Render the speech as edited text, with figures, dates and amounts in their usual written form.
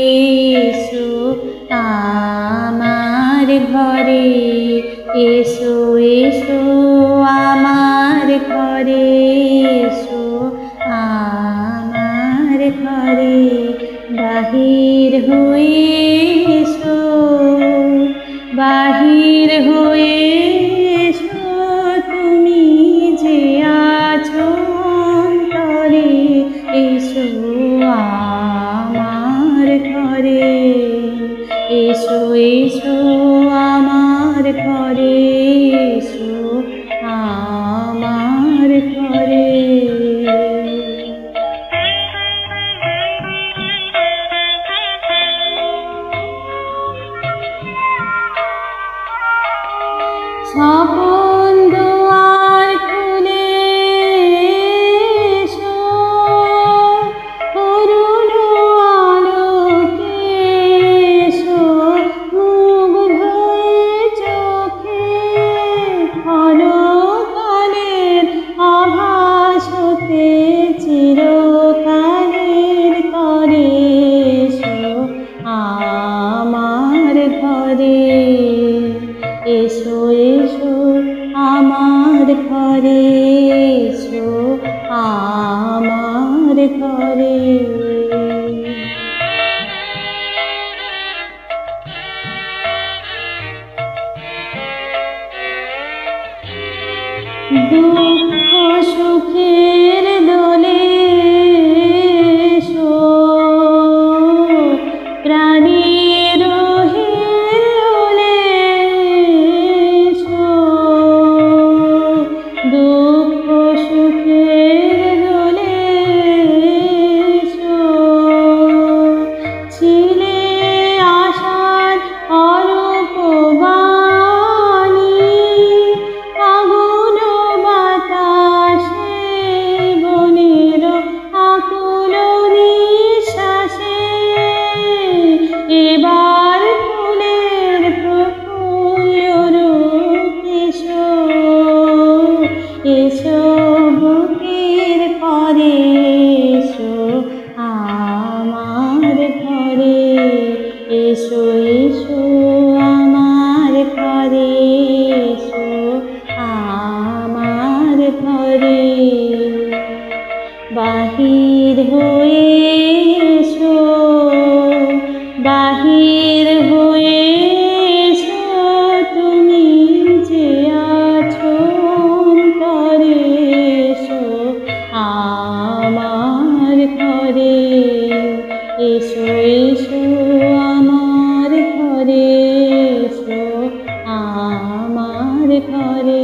এসো আমার ঘরে, এসো এসো আমার ঘরে, এসো আমার ঘরে। বাহির হয়ে এসো, বাহির হয়ে এসো, তুমি যে আছো অন্তরে, এসো আমার ঘরে, এসো এসো আমার ঘরে, এসো আমার ঘরে। স্বপন দুয়ার খুলে এসো, করুণ আলোকে এসো, মুগ্ধ হয়ে চোখে ক্ষণকালের আভাস হতে চিরকালের তরে, এসো আমার ঘরে, এসো এসো আমার ঘরে, এসো আমার ঘরে। দুঃখ সুখের দোলে এসো, প্রাণীর হিলোলে এসো, দুঃখ সুখের দোলে এসো, ছিলে আশার অরূপ বাণী, আগুন বাতাসে বনের আকুল নিঃশ্বাসে, এবার ফুলের প্রফুল্ল রূপ এসো, এসো বুকের পরে, এসো আমার ঘরে, এসো এসো আমার ঘরে, এসো আমার ঘরে। বাহির হয়ে এসো, বাহির হয়ে এসো, তুমি যে আছো অন্তরে, এসো আমার ঘরে, এসো এসো আমার ঘরে, এসো আমার ঘরে।